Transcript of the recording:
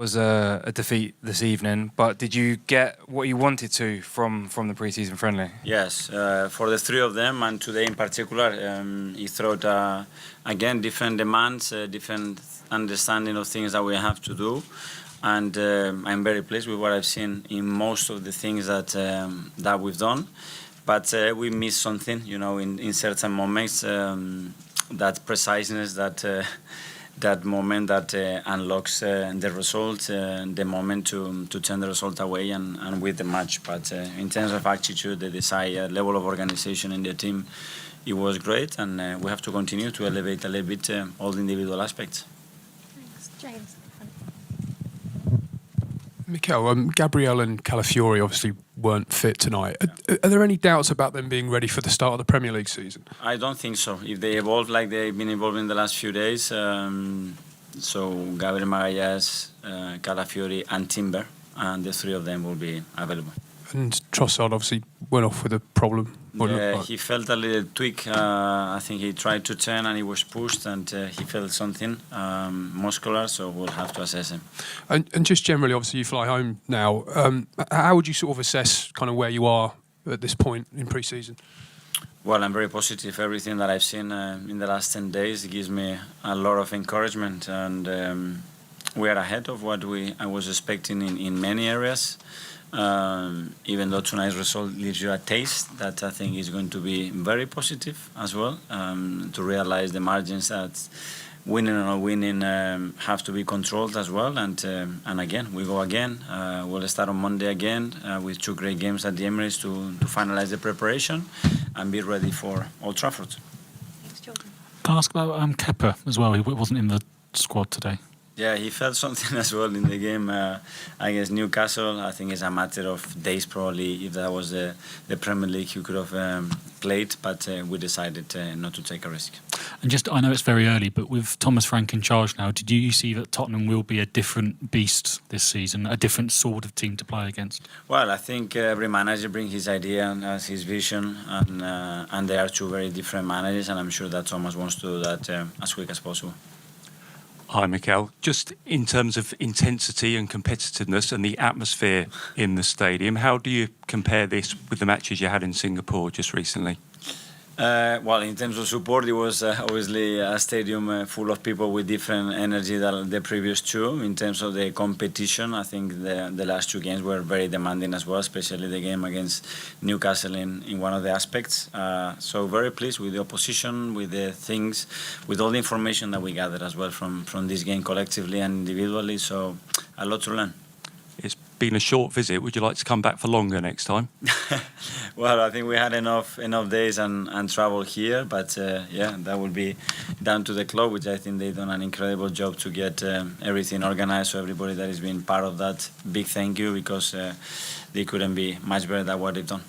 Was a defeat this evening, but did you get what you wanted to from the pre-season friendly? Yes, for the three of them, and today in particular, he thought again different demands, different understanding of things that we have to do, and I'm very pleased with what I've seen in most of the things that we've done. But we missed something, in certain moments. That preciseness, that moment that unlocks the result, the moment to turn the result away and with the match. But in terms of attitude, the desire, level of organization in the team, it was great, and we have to continue to elevate a little bit all the individual aspects. Thanks. James. Mikel, Gabriel and Calafiori obviously weren't fit tonight. Are there any doubts about them being ready for the start of the Premier League season? I don't think so. If they evolve like they've been evolving the last few days, so Gabriel Magalhães, Calafiori and Timber, and the three of them will be available. And Trossard obviously went off with a problem. Yeah, he felt a little tweak. I think he tried to turn and he was pushed, and he felt something muscular, so we'll have to assess him. And just generally, obviously you fly home now. How would you sort of assess kind of where you are at this point in pre-season? Well, I'm very positive. Everything that I've seen in the last 10 days gives me a lot of encouragement, and we are ahead of what I was expecting in many areas. Even though tonight's result leaves you a taste, that I think is going to be very positive as well, to realize the margins that winning or not winning have to be controlled as well. And again, we go again. We'll start on Monday again with 2 great games at the Emirates to finalize the preparation and be ready for Old Trafford. Thanks, Jordan. Can I ask about Kepa as well? He wasn't in the squad today. Yeah, he felt something as well in the game against Newcastle. I think it's a matter of days probably. If that was the Premier League, he could have played, but we decided not to take a risk. And just, I know it's very early, but with Thomas Frank in charge now, did you see that Tottenham will be a different beast this season, a different sort of team to play against? Well, I think every manager brings his idea and has his vision, and they are 2 very different managers, and I'm sure that Thomas wants to do that as quick as possible. Hi, Mikel. Just in terms of intensity and competitiveness and the atmosphere in the stadium, how do you compare this with the matches you had in Singapore just recently? Well, in terms of support, it was obviously a stadium full of people with different energy than the previous 2. In terms of the competition, I think the last 2 games were very demanding as well, especially the game against Newcastle in one of the aspects. So very pleased with the opposition, with the things, with all the information that we gathered as well from this game collectively and individually. So a lot to learn. It's been a short visit. Would you like to come back for longer next time? Well, I think we had enough days and travel here, but yeah, that will be down to the club, which I think they've done an incredible job to get everything organized. So everybody that has been part of that, big thank you, because they couldn't be much better than what they've done.